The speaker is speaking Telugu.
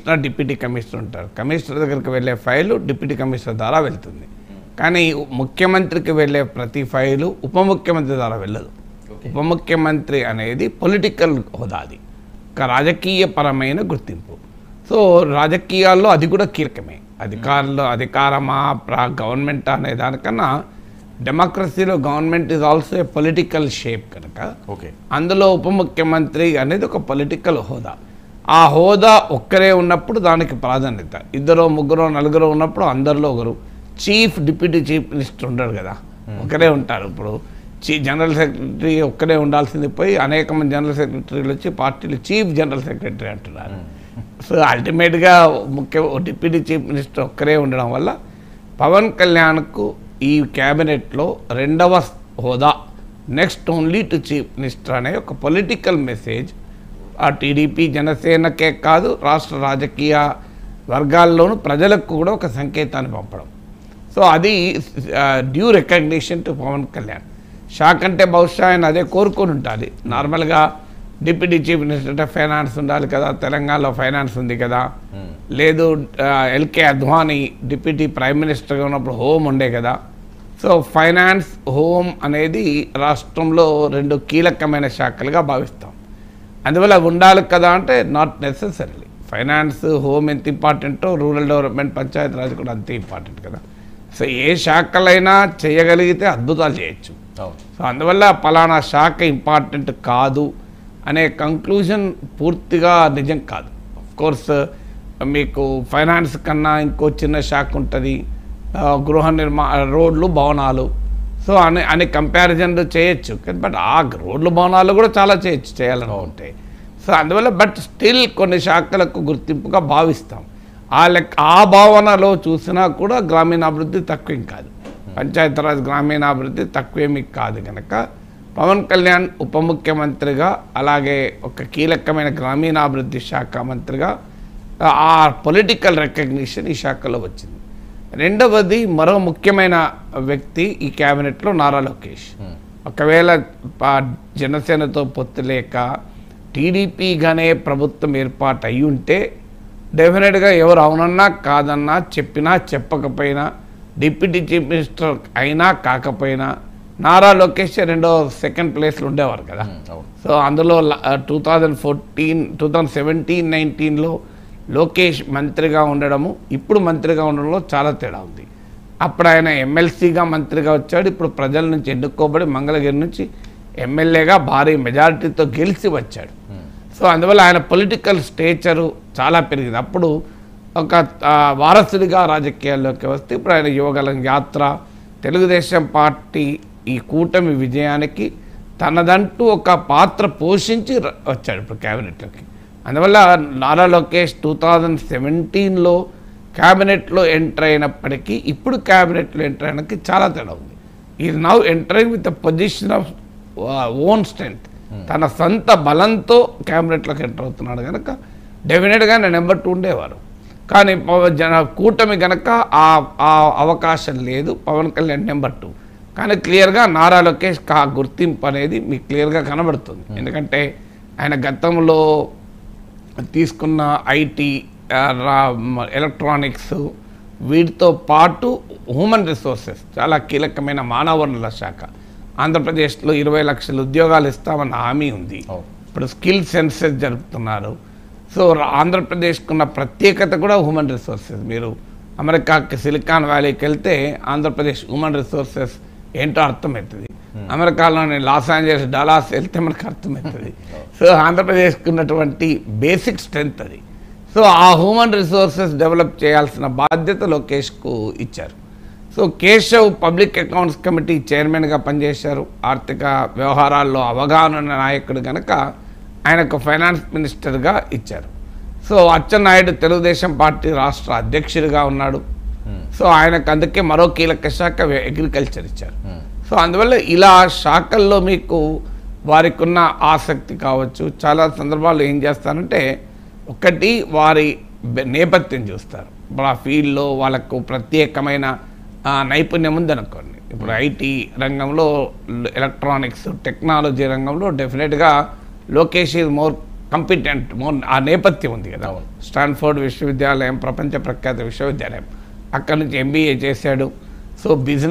కమిషనర్ డిప్యూటీ కమిషనర్ ఉంటారు. కమిషనర్ దగ్గరికి వెళ్ళే ఫైలు డిప్యూటీ కమిషనర్ ద్వారా వెళ్తుంది. కానీ ముఖ్యమంత్రికి వెళ్ళే ప్రతి ఫైలు ఉప ముఖ్యమంత్రి ద్వారా వెళ్ళదు. ఉప ముఖ్యమంత్రి అనేది పొలిటికల్ హోదాది, ఒక రాజకీయపరమైన గుర్తింపు. సో రాజకీయాల్లో అది కూడా కీలకమే. అధికారమా గవర్నమెంట్ అనే దానికన్నా డెమోక్రసీలో government is also a political shape కనుక అందులో ఉప ముఖ్యమంత్రి అనేది ఒక పొలిటికల్ హోదా. ఆ హోదా ఒక్కరే ఉన్నప్పుడు దానికి ప్రాధాన్యత, ఇద్దరు ముగ్గురు నలుగురు ఉన్నప్పుడు అందరిలో ఒకరు. డిప్యూటీ చీఫ్ మినిస్టర్ ఉండడు కదా, ఒకరే ఉంటారు. ఇప్పుడు జనరల్ సెక్రటరీ ఒక్కరే ఉండాల్సింది పోయి అనేక మంది జనరల్ సెక్రటరీలు వచ్చి పార్టీలు చీఫ్ జనరల్ సెక్రటరీ అంటున్నారు. సో అల్టిమేట్గా డిప్యూటీ చీఫ్ మినిస్టర్ ఒక్కరే ఉండడం వల్ల పవన్ కళ్యాణ్కు ఈ క్యాబినెట్లో రెండవ హోదా, next only to chief minister అనే ఒక పొలిటికల్ మెసేజ్ ఆ టీడీపీ జనసేనకే కాదు రాష్ట్ర రాజకీయ వర్గాల్లోనూ ప్రజలకు కూడా ఒక సంకేతాన్ని పంపడం. సో అది due recognition to Pavan Kalyan. Shock అంటే బహుశా ఆయన అదే కోరుకొని ఉంటుంది. నార్మల్గా డిప్యూటీ చీఫ్ మినిస్టర్ అంటే ఫైనాన్స్ ఉండాలి కదా, తెలంగాణలో ఫైనాన్స్ ఉంది కదా, లేదు ఎల్కే అద్వానీ డిప్యూటీ ప్రైమ్ మినిస్టర్గా ఉన్నప్పుడు హోమ్ ఉండే కదా. సో ఫైనాన్స్ హోమ్ అనేది రాష్ట్రంలో రెండు కీలకమైన శాఖలుగా భావిస్తాం. అందువల్ల ఉండాలి కదా అంటే నాట్ నెసెసరీలీ. ఫైనాన్స్ హోమ్ ఎంత ఇంపార్టెంటో రూరల్ డెవలప్మెంట్ పంచాయతీరాజ్ కూడా అంతే ఇంపార్టెంట్ కదా. సో ఏ శాఖలైనా చేయగలిగితే అద్భుతాలు చేయొచ్చు. సో అందువల్ల పలానా శాఖ ఇంపార్టెంట్ కాదు అనే కంక్లూజన్ పూర్తిగా నిజం కాదు. కోర్స్ మీకు ఫైనాన్స్ కన్నా ఇంకో చిన్న శాఖ ఉంటుంది, గృహ రోడ్లు భవనాలు. సో అనే కంపారిజన్లు చేయొచ్చు. బట్ ఆ రోడ్లు భవనాలు కూడా చాలా చేయొచ్చు చేయాలనుకుంటే. సో అందువల్ల బట్ స్టిల్ కొన్ని శాఖలకు గుర్తింపుగా భావిస్తాం. ఆ భావనలో చూసినా కూడా గ్రామీణాభివృద్ధి తక్కువేం కాదు, పంచాయతీరాజ్ గ్రామీణాభివృద్ధి తక్కువేమీ కాదు. కనుక పవన్ కళ్యాణ్ ఉప ముఖ్యమంత్రిగా అలాగే ఒక కీలకమైన గ్రామీణాభివృద్ధి శాఖ మంత్రిగా ఆ పొలిటికల్ రికగ్నిషన్ ఈ శాఖలో వచ్చింది. రెండవది మరో ముఖ్యమైన వ్యక్తి ఈ క్యాబినెట్లో నారా లోకేష్. ఒకవేళ జనసేనతో పొత్తు లేక టీడీపీగానే ప్రభుత్వం ఏర్పాటు అయి ఉంటే డెఫినెట్గా ఎవరు అవునన్నా కాదన్నా చెప్పినా చెప్పకపోయినా డిప్యూటీ చీఫ్ మినిస్టర్ అయినా కాకపోయినా నారా లోకేష్ సెకండ్ ప్లేస్లో ఉండేవారు కదా. సో అందులో 2017-19లో లోకేష్ మంత్రిగా ఉండడము ఇప్పుడు మంత్రిగా ఉండడంలో చాలా తేడా ఉంది. అప్పుడు ఆయన ఎమ్మెల్సీగా మంత్రిగా వచ్చాడు, ఇప్పుడు ప్రజల నుంచి ఎన్నుకోబడి మంగళగిరి నుంచి ఎమ్మెల్యేగా భారీ మెజారిటీతో గెలిచి వచ్చాడు. సో అందువల్ల ఆయన పొలిటికల్ స్టేచరు చాలా పెరిగింది. అప్పుడు ఒక వారసుడిగా రాజకీయాల్లోకి వస్తే ఇప్పుడు ఆయన యువగలం యాత్ర, తెలుగుదేశం పార్టీ ఈ కూటమి విజయానికి తనదంటూ ఒక పాత్ర పోషించి వచ్చాడు ఇప్పుడు క్యాబినెట్లోకి. అందువల్ల నారా లోకేష్ 2017లో క్యాబినెట్లో ఎంటర్ అయినప్పటికీ ఇప్పుడు క్యాబినెట్లో ఎంటర్ అయినకి చాలా తేడా ఉంది. Is now entering with the position of own strength. తన సొంత బలంతో క్యాబినెట్లోకి ఎంటర్ అవుతున్నాడు కనుక డెఫినెట్గా నెంబర్ 2 ఉండేవారు. కానీ కూటమి కనుక ఆ అవకాశం లేదు, పవన్ కళ్యాణ్ నెంబర్ 2. కానీ క్లియర్గా నారా లోకేష్ గుర్తింపు అనేది మీకు క్లియర్గా కనబడుతుంది. ఎందుకంటే ఆయన గతంలో తీసుకున్న ఐటీ, ఎలక్ట్రానిక్స్ వీటితో పాటు హ్యూమన్ రిసోర్సెస్ చాలా కీలకమైన మానవ వనరుల శాఖ. ఆంధ్రప్రదేశ్లో 20 లక్షల ఉద్యోగాలు ఇస్తామన్న హామీ ఉంది. ఇప్పుడు స్కిల్ సెన్సెస్ జరుపుతున్నారు. సో ఆంధ్రప్రదేశ్కున్న ప్రత్యేకత కూడా హ్యూమన్ రిసోర్సెస్. మీరు అమెరికాకి సిలికాన్ వ్యాలీకి వెళ్తే ఆంధ్రప్రదేశ్ హ్యూమన్ రిసోర్సెస్ ఏంటో అర్థమవుతుంది. అమెరికాలోని లాస్ ఏంజలస్, డలాస్ వెళ్తే మనకు అర్థమవుతుంది. సో ఆంధ్రప్రదేశ్కి ఉన్నటువంటి బేసిక్ స్ట్రెంగ్త్ అది. సో ఆ హ్యూమన్ రిసోర్సెస్ డెవలప్ చేయాల్సిన బాధ్యత లోకేష్కు ఇచ్చారు. So Keshav public accounts committee చైర్మన్గా పనిచేశారు. ఆర్థిక వ్యవహారాల్లో అవగాహన నాయకుడు కనుక ఆయనకు ఫైనాన్స్ మినిస్టర్గా ఇచ్చారు. సో అచ్చెన్నాయుడు తెలుగుదేశం పార్టీ రాష్ట్ర అధ్యక్షుడిగా ఉన్నాడు. సో ఆయనకు అందుకే మరో కీలక శాఖ అగ్రికల్చర్ ఇచ్చారు. సో అందువల్ల ఇలా శాఖల్లో మీకు వారికి ఉన్న ఆసక్తి కావచ్చు. చాలా సందర్భాల్లో ఏం చేస్తారంటే ఒకటి వారి నేపథ్యం చూస్తారు. ఇప్పుడు ఆ ఫీల్డ్లో వాళ్ళకు ప్రత్యేకమైన నైపుణ్యం ఉందనుకోండి. ఇప్పుడు ఐటీ రంగంలో, ఎలక్ట్రానిక్స్, టెక్నాలజీ రంగంలో డెఫినెట్గా లోకేష్ ఈజ్ మోర్ కంపిటెంట్ ఆ నేపథ్యం ఉంది కదా. స్టాన్ఫోర్డ్ విశ్వవిద్యాలయం ప్రపంచ ప్రఖ్యాత విశ్వవిద్యాలయం, అక్కడ నుంచి MBA చేశాడు. So business